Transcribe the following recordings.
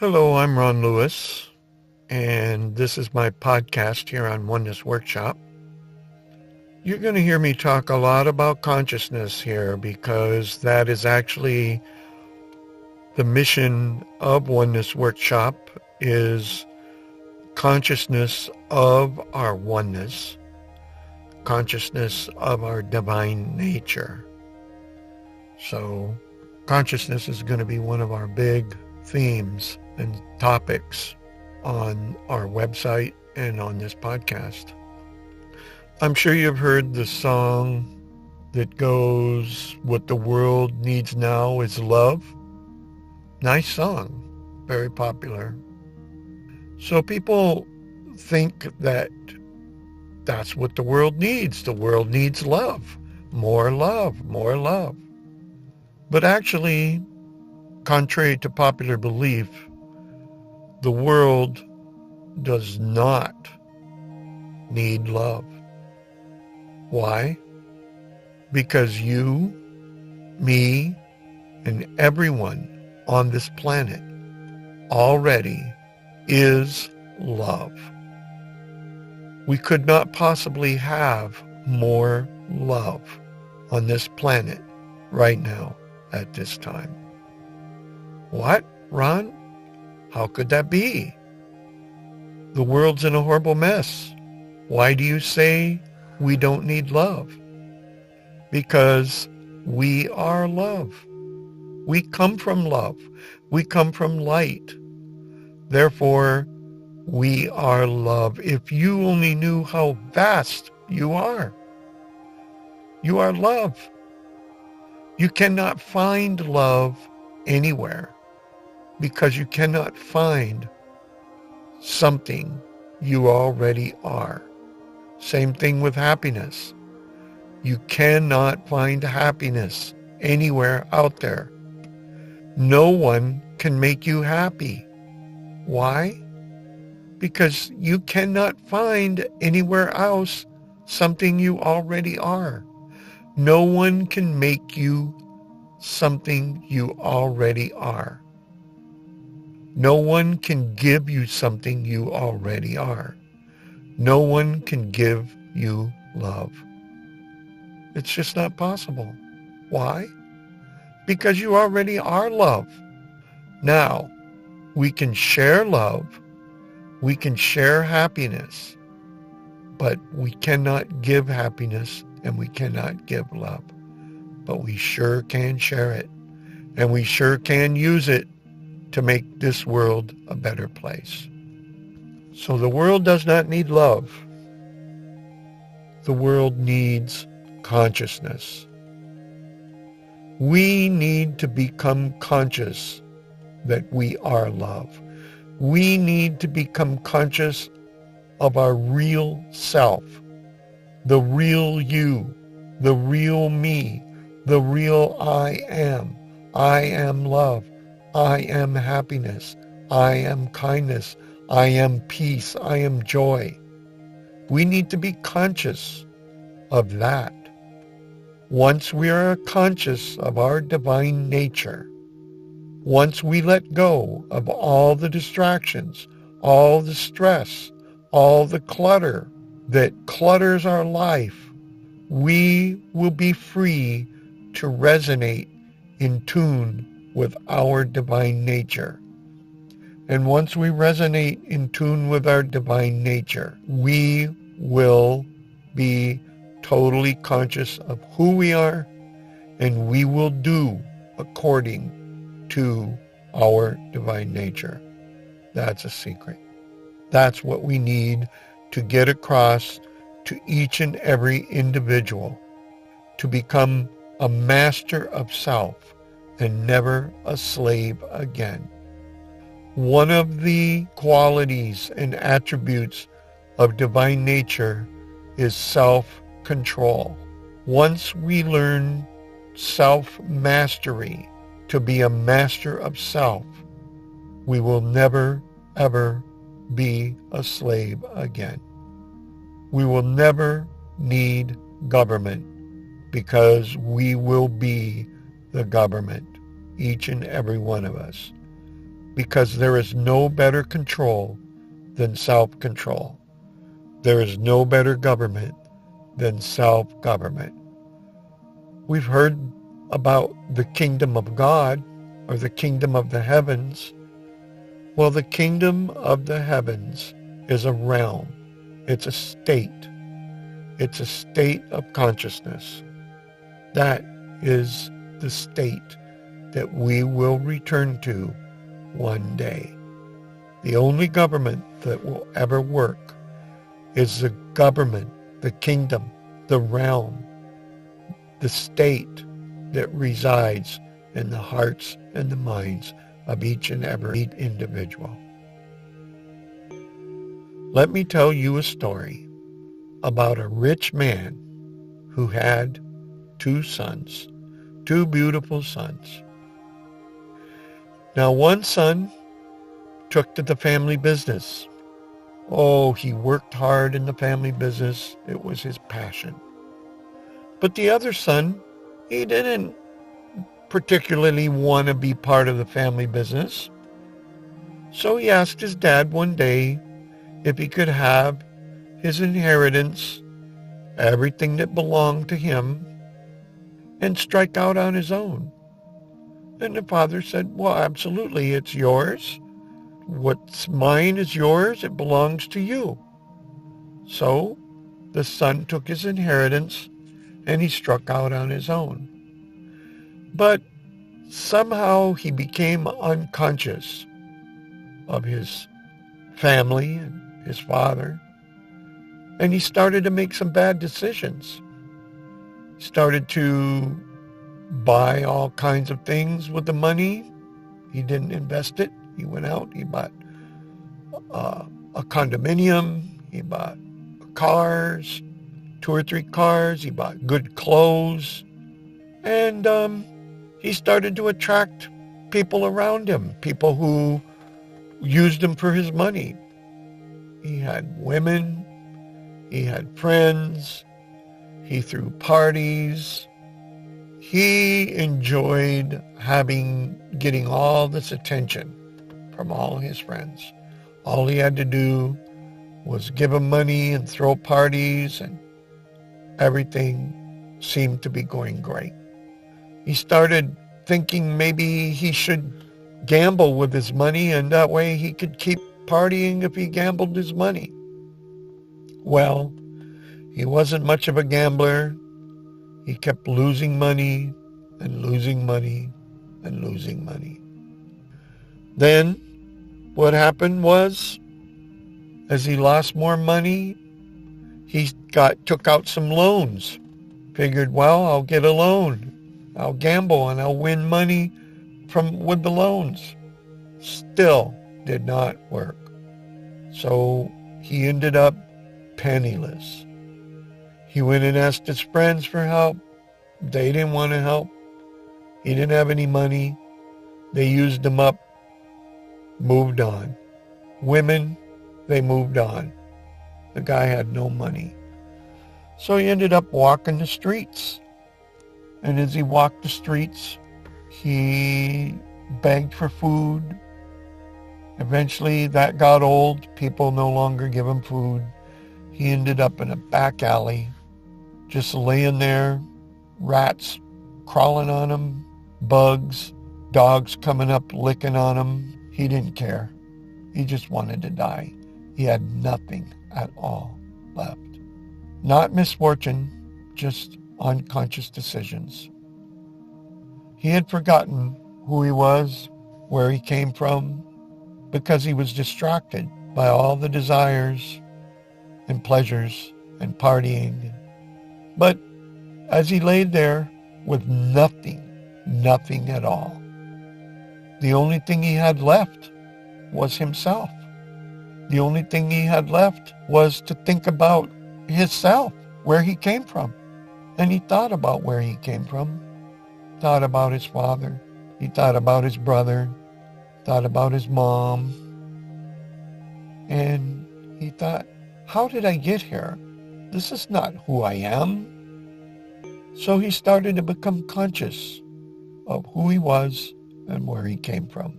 Hello, I'm Ron Lewis, and this is my podcast here on Oneness Workshop. You're going to hear me talk a lot about consciousness here because that is actually the mission of Oneness Workshop is consciousness of our oneness, consciousness of our divine nature. So consciousness is going to be one of our big themes and topics on our website and on this podcast. I'm sure you've heard the song that goes, "What the world needs now is love." Nice song, very popular. So people think that that's what the world needs. The world needs love, more love, more love. But actually, contrary to popular belief, the world does not need love. Why? Because you, me, and everyone on this planet already is love. We could not possibly have more love on this planet right now at this time. What, Ron? How could that be? The world's in a horrible mess. Why do you say we don't need love? Because we are love. We come from love. We come from light. Therefore, we are love. If you only knew how vast you are. You are love. You cannot find love anywhere because you cannot find something you already are. Same thing with happiness. You cannot find happiness anywhere out there. No one can make you happy. Why? Because you cannot find anywhere else something you already are. No one can make you something you already are. No one can give you something you already are. No one can give you love. It's just not possible. Why? Because you already are love. Now, we can share love. We can share happiness. But we cannot give happiness and we cannot give love. But we sure can share it. And we sure can use it to make this world a better place. So the world does not need love. The world needs consciousness. We need to become conscious that we are love. We need to become conscious of our real self, the real you, the real me, the real I am. I am love. I am happiness. I am kindness. I am peace. I am joy. We need to be conscious of that. Once we are conscious of our divine nature, once we let go of all the distractions, all the stress, all the clutter that clutters our life, we will be free to resonate in tune with our divine nature. And once we resonate in tune with our divine nature, we will be totally conscious of who we are, and we will do according to our divine nature. That's a secret. That's what we need to get across to each and every individual, to become a master of self and never a slave again. One of the qualities and attributes of divine nature is self-control. Once we learn self-mastery, to be a master of self, we will never, ever be a slave again. We will never need government because we will be the government, each and every one of us. because there is no better control than self-control. There is no better government than self-government. We've heard about the kingdom of God or the kingdom of the heavens. Well, the kingdom of the heavens is a realm. It's a state. It's a state of consciousness. That is the state that we will return to one day. The only government that will ever work is the government, the kingdom, the realm, the state that resides in the hearts and the minds of each and every individual. Let me tell you a story about a rich man who had two sons, two beautiful sons. Now, one son took to the family business. Oh, he worked hard in the family business. It was his passion. But the other son, he didn't particularly want to be part of the family business. So he asked his dad one day if he could have his inheritance, everything that belonged to him, and strike out on his own. And the father said, well, absolutely, it's yours. What's mine is yours. It belongs to you. So the son took his inheritance and he struck out on his own. But somehow he became unconscious of his family and his father. And he started to make some bad decisions. He started to buy all kinds of things with the money. He didn't invest it. He went out, he bought a condominium, he bought cars, 2 or 3 cars, he bought good clothes, and he started to attract people around him, people who used him for his money. He had women, he had friends, he threw parties. He enjoyed getting all this attention from all his friends. All he had to do was give them money and throw parties, and everything seemed to be going great. He started thinking maybe he should gamble with his money, and that way he could keep partying if he gambled his money. Well, he wasn't much of a gambler. He kept losing money and losing money and losing money. Then what happened was, as he lost more money, he took out some loans. Figured, well, I'll get a loan. I'll gamble and I'll win money with the loans. Still did not work. So he ended up penniless. He went and asked his friends for help. They didn't want to help. He didn't have any money. They used him up, moved on. Women, they moved on. The guy had no money. So he ended up walking the streets. And as he walked the streets, he begged for food. Eventually that got old. People no longer give him food. He ended up in a back alley, just laying there, rats crawling on him, bugs, dogs coming up licking on him. He didn't care. He just wanted to die. He had nothing at all left. Not misfortune, just unconscious decisions. He had forgotten who he was, where he came from, because he was distracted by all the desires and pleasures and partying. But as he laid there with nothing at all, the only thing he had left was himself. The only thing he had left was to think about himself, where he came from. And he thought about where he came from, thought about his father, he thought about his brother, thought about his mom. And he thought, how did I get here? This is not who I am. So he started to become conscious of who he was and where he came from.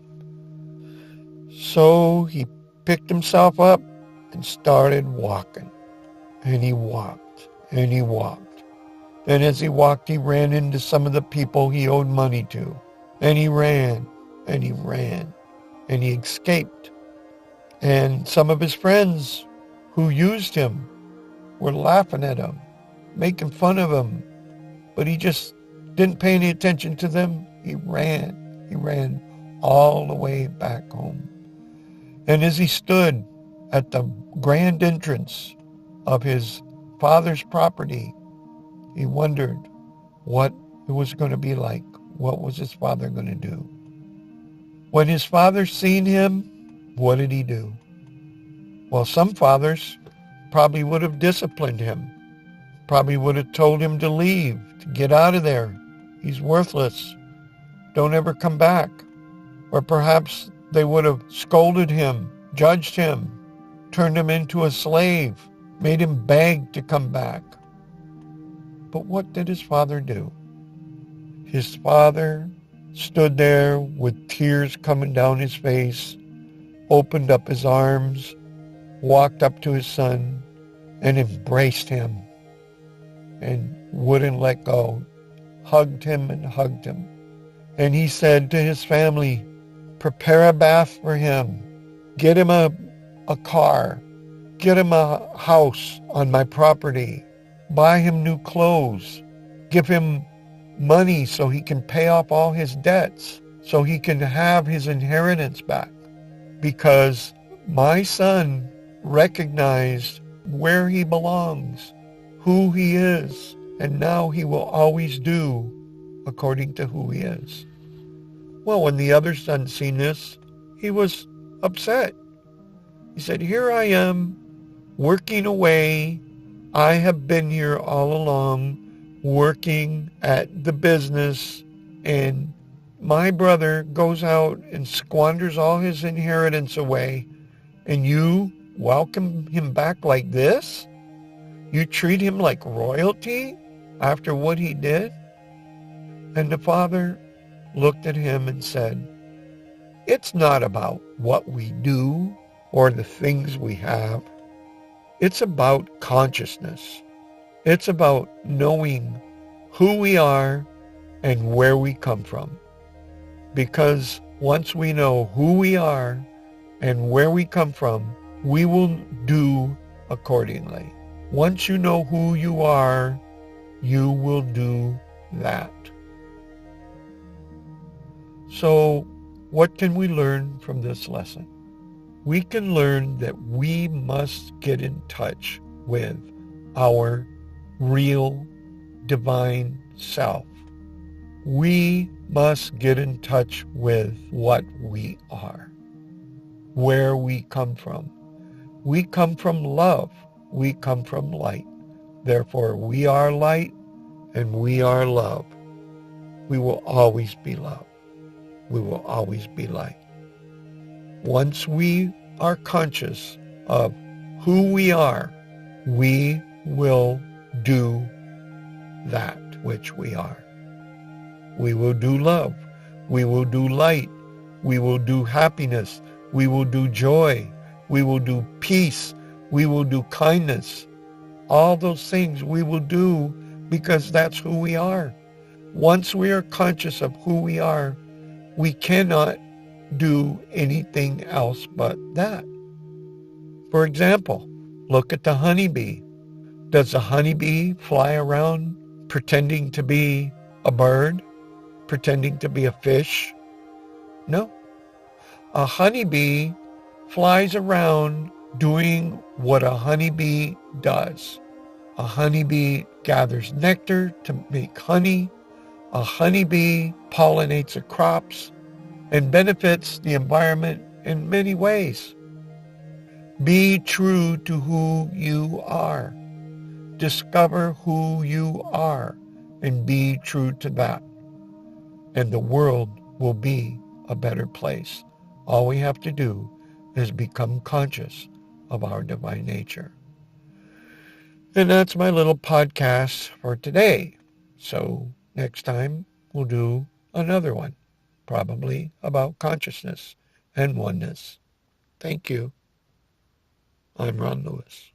So he picked himself up and started walking. And he walked, and he walked. And as he walked, he ran into some of the people he owed money to. And he ran, and he ran, and he escaped. And some of his friends who used him were laughing at him, making fun of him. But he just didn't pay any attention to them. He ran all the way back home. And as he stood at the grand entrance of his father's property, he wondered what it was going to be like. What was his father going to do? When his father seen him, what did he do? Well, some fathers probably would have disciplined him, probably would have told him to leave, to get out of there. He's worthless. Don't ever come back. Or perhaps they would have scolded him, judged him, turned him into a slave, made him beg to come back. But what did his father do? His father stood there with tears coming down his face, opened up his arms, walked up to his son and embraced him and wouldn't let go, hugged him and hugged him. And he said to his family, prepare a bath for him, get him a car, get him a house on my property, buy him new clothes, give him money so he can pay off all his debts, so he can have his inheritance back. Because my son recognized where he belongs, who he is, and now he will always do according to who he is. Well, when the other son seen this, he was upset. He said, here I am, working away. I have been here all along, working at the business, and my brother goes out and squanders all his inheritance away, and you welcome him back like this? You treat him like royalty after what he did? And the father looked at him and said, it's not about what we do or the things we have. It's about consciousness. It's about knowing who we are and where we come from. Because once we know who we are and where we come from, we will do accordingly. Once you know who you are, you will do that. So, what can we learn from this lesson? We can learn that we must get in touch with our real divine self. We must get in touch with what we are, where we come from. We come from love. We come from light. Therefore, we are light and we are love. We will always be love. We will always be light. Once we are conscious of who we are, we will do that which we are. We will do love. We will do light. We will do happiness. We will do joy. We will do peace. We will do kindness. All those things we will do because that's who we are. Once we are conscious of who we are, we cannot do anything else but that. For example, look at the honeybee. Does the honeybee fly around pretending to be a bird? Pretending to be a fish? No. A honeybee flies around doing what a honeybee does. A honeybee gathers nectar to make honey. A honeybee pollinates the crops and benefits the environment in many ways. Be true to who you are. Discover who you are and be true to that. And the world will be a better place. All we have to do is become conscious of our divine nature. And that's my little podcast for today. So next time we'll do another one, probably about consciousness and oneness. Thank you. I'm Ron Lewis.